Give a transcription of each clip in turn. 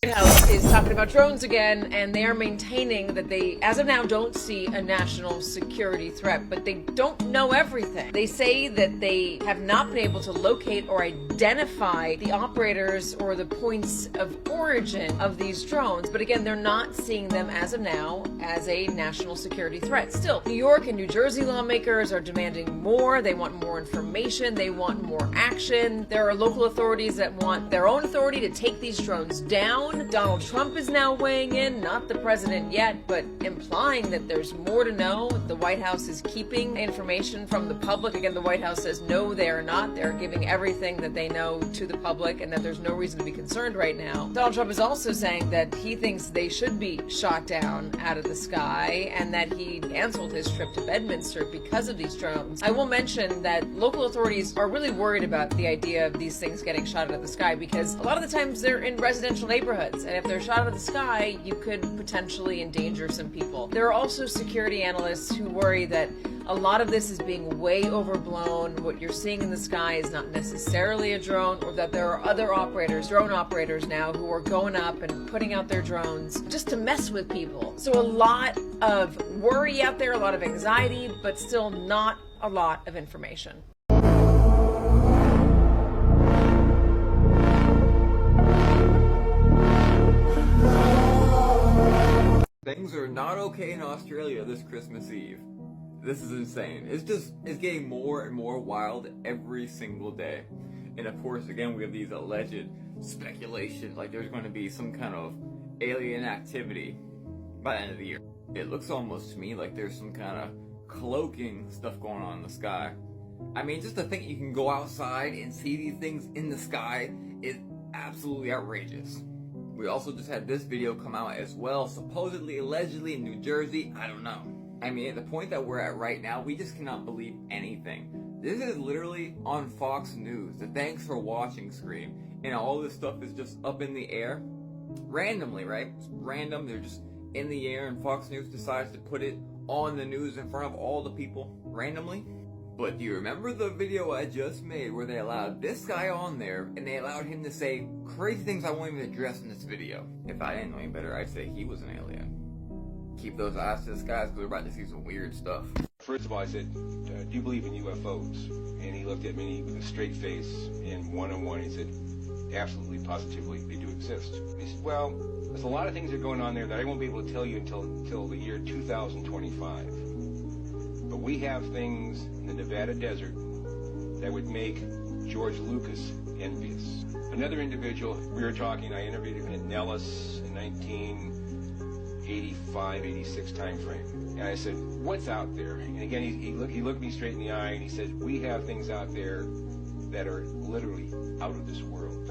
White House is talking about drones again, and they are maintaining that they, as of now, don't see a national security threat, but they don't know everything. They say that they have not been able to locate or identify the operators or the points of origin of these drones, but again, they're not seeing them as of now as a national security threat. Still, New York and New Jersey lawmakers are demanding more. They want more information. They want more action. There are local authorities that want their own authority to take these drones down. Donald Trump is now weighing in, not the president yet, but implying that there's more to know. The White House is keeping information from the public. Again, the White House says no, they are not. They're giving everything that they know to the public and that there's no reason to be concerned right now. Donald Trump is also saying that he thinks they should be shot down out of the sky and that he canceled his trip to Bedminster because of these drones. I will mention that local authorities are really worried about the idea of these things getting shot out of the sky because a lot of the times they're in residential neighborhoods. And if they're shot out of the sky, you could potentially endanger some people. There are also security analysts who worry that a lot of this is being way overblown. What you're seeing in the sky is not necessarily a drone, or that there are other operators, drone operators now, who are going up and putting out their drones just to mess with people. So a lot of worry out there, a lot of anxiety, but still not a lot of information. Things are not okay in Australia this Christmas Eve. This is insane. It's getting more and more wild every single day. And of course, again, we have these alleged speculations, like there's going to be some kind of alien activity by the end of the year. It looks almost to me like there's some kind of cloaking stuff going on in the sky. I mean, just to think you can go outside and see these things in the sky is absolutely outrageous. We also just had this video come out as well, supposedly, allegedly in New Jersey. I don't know. I mean, at the point that we're at right now, we just cannot believe anything. This is literally on Fox News, the thanks for watching screen, and all this stuff is just up in the air, randomly, right? It's random, they're just in the air, and Fox News decides to put it on the news in front of all the people, randomly. But do you remember the video I just made where they allowed this guy on there and they allowed him to say crazy things I won't even address in this video? If I didn't know any better, I'd say he was an alien. Keep those eyes to the skies because we're about to see some weird stuff. First of all, I said, do you believe in UFOs? And he looked at me with a straight face and one-on-one, he said, absolutely, positively, they do exist. He said, well, there's a lot of things that are going on there that I won't be able to tell you until the year 2025. But we have things in the Nevada desert that would make George Lucas envious. Another individual, we were talking, I interviewed him at Nellis in 1985, 86 timeframe. And I said, what's out there? And again, he looked me straight in the eye and he said, we have things out there that are literally out of this world.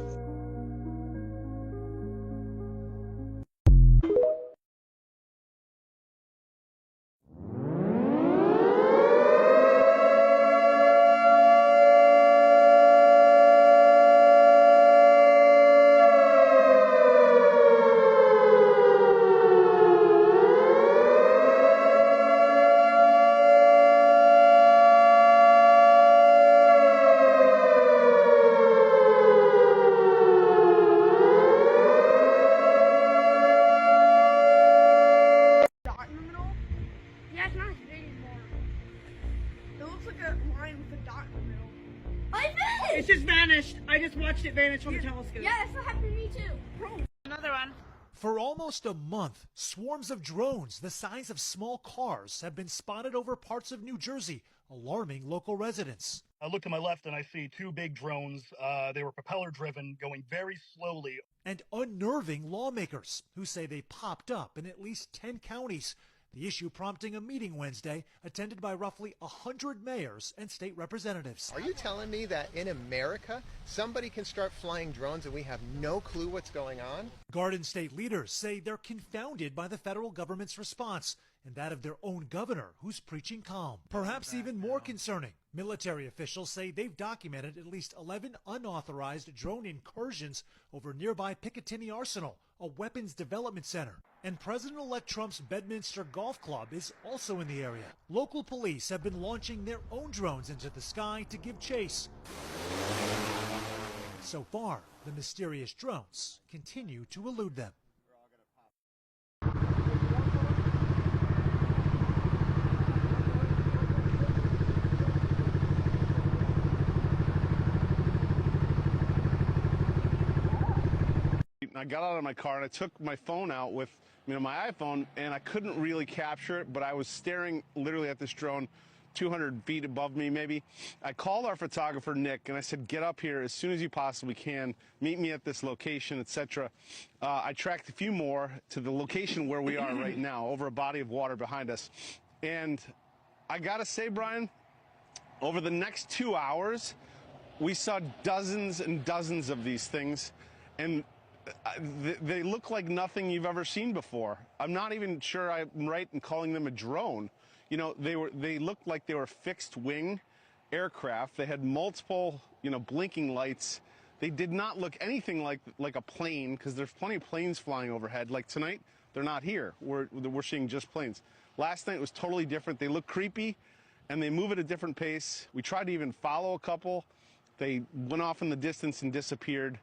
It just vanished. I just watched it vanish from the telescope. Yeah, that's what happened to me too. Another one. For almost a month, swarms of drones the size of small cars have been spotted over parts of New Jersey, alarming local residents. I look to my left and I see two big drones. They were propeller driven, going very slowly. And unnerving lawmakers who say they popped up in at least 10 counties. The issue prompting a meeting Wednesday attended by roughly 100 mayors and state representatives. Are you telling me that in America, somebody can start flying drones and we have no clue what's going on? Garden state leaders say they're confounded by the federal government's response and that of their own governor, who's preaching calm. Perhaps even more concerning, military officials say they've documented at least 11 unauthorized drone incursions over nearby Picatinny Arsenal, a weapons development center. And President-elect Trump's Bedminster Golf Club is also in the area. Local police have been launching their own drones into the sky to give chase. So far, the mysterious drones continue to elude them. I got out of my car and I took my phone out with, my iPhone, and I couldn't really capture it, but I was staring literally at this drone 200 feet above me maybe. I called our photographer, Nick, and I said, get up here as soon as you possibly can, meet me at this location, etc. I tracked a few more to the location where we are right now, over a body of water behind us. And I gotta say, Brian, over the next 2 hours, we saw dozens and dozens of these things, and they look like nothing you've ever seen before. I'm not even sure I'm right in calling them a drone. They looked like they were fixed wing aircraft. They had multiple, blinking lights. They did not look anything like a plane, because there's plenty of planes flying overhead. Like tonight, they're not here. We're seeing just planes. Last night was totally different. They look creepy, and they move at a different pace. We tried to even follow a couple. They went off in the distance and disappeared.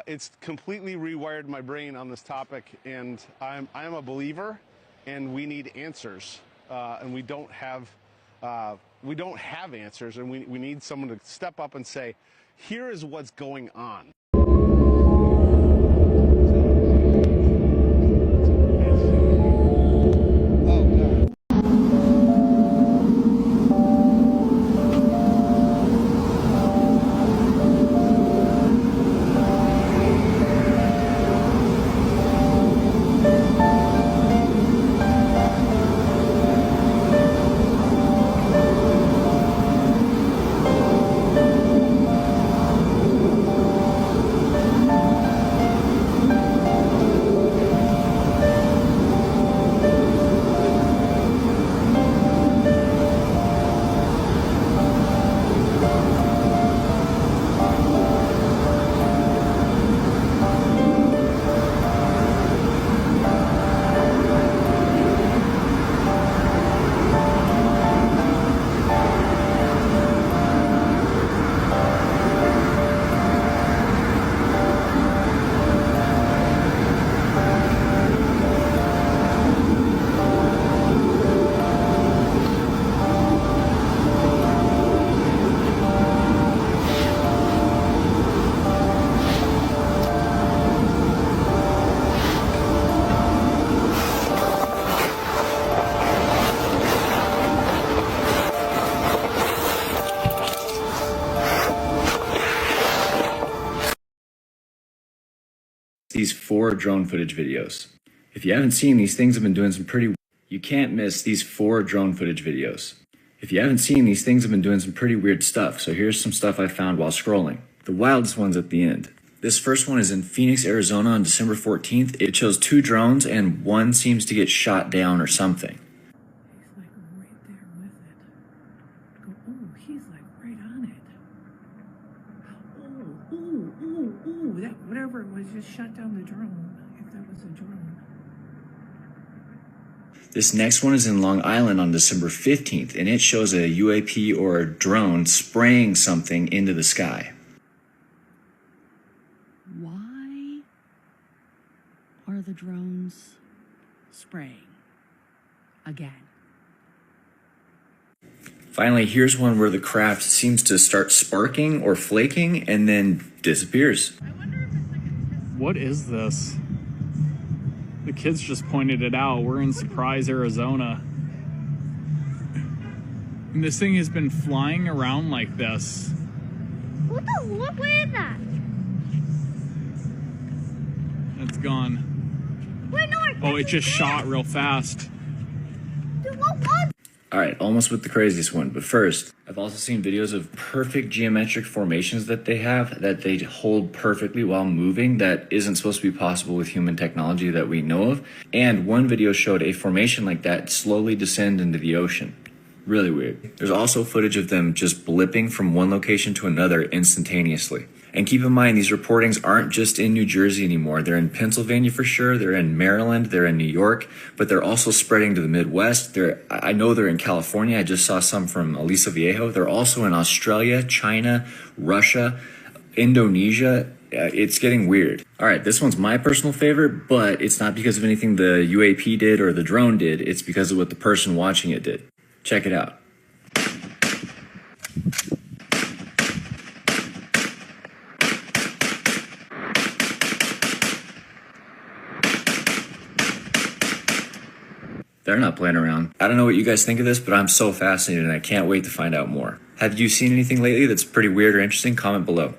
It's completely rewired my brain on this topic, and I'm a believer, and we need answers, and we don't have answers, and we need someone to step up and say, here is what's going on. These 4 drone footage videos. If you haven't seen, these things have been doing some pretty... You can't miss these 4 drone footage videos. If you haven't seen, these things have been doing some pretty weird stuff, so here's some stuff I found while scrolling. The wildest one's at the end. This first one is in Phoenix, Arizona on December 14th. It shows 2 drones and one seems to get shot down or something. He's like right there with it. Oh, he's like right on it. Oh, that whatever it was just shut down the drone, if that was a drone. This next one is in Long Island on December 15th, and it shows a UAP or a drone spraying something into the sky. Why are the drones spraying again? Finally, here's one where the craft seems to start sparking or flaking and then disappears. What is this? The kids just pointed it out. We're in Surprise, Arizona. And this thing has been flying around like this. What the fuck? Where is that? It's gone. Wait, no, oh, it just shot real fast. Dude, what was? Alright, almost with the craziest one, but first, I've also seen videos of perfect geometric formations that they have, that they hold perfectly while moving, that isn't supposed to be possible with human technology that we know of, and one video showed a formation like that slowly descend into the ocean. Really weird. There's also footage of them just blipping from one location to another instantaneously. And keep in mind, these reportings aren't just in New Jersey anymore. They're in Pennsylvania for sure, they're in Maryland, they're in New York, but they're also spreading to the Midwest. I know they're in California. I just saw some from Aliso Viejo. They're also in Australia, China, Russia, Indonesia, it's getting weird. All right, this one's my personal favorite, but it's not because of anything the UAP did or the drone did. It's because of what the person watching it did. Check it out. They're not playing around. I don't know what you guys think of this, but I'm so fascinated and I can't wait to find out more. Have you seen anything lately that's pretty weird or interesting? Comment below.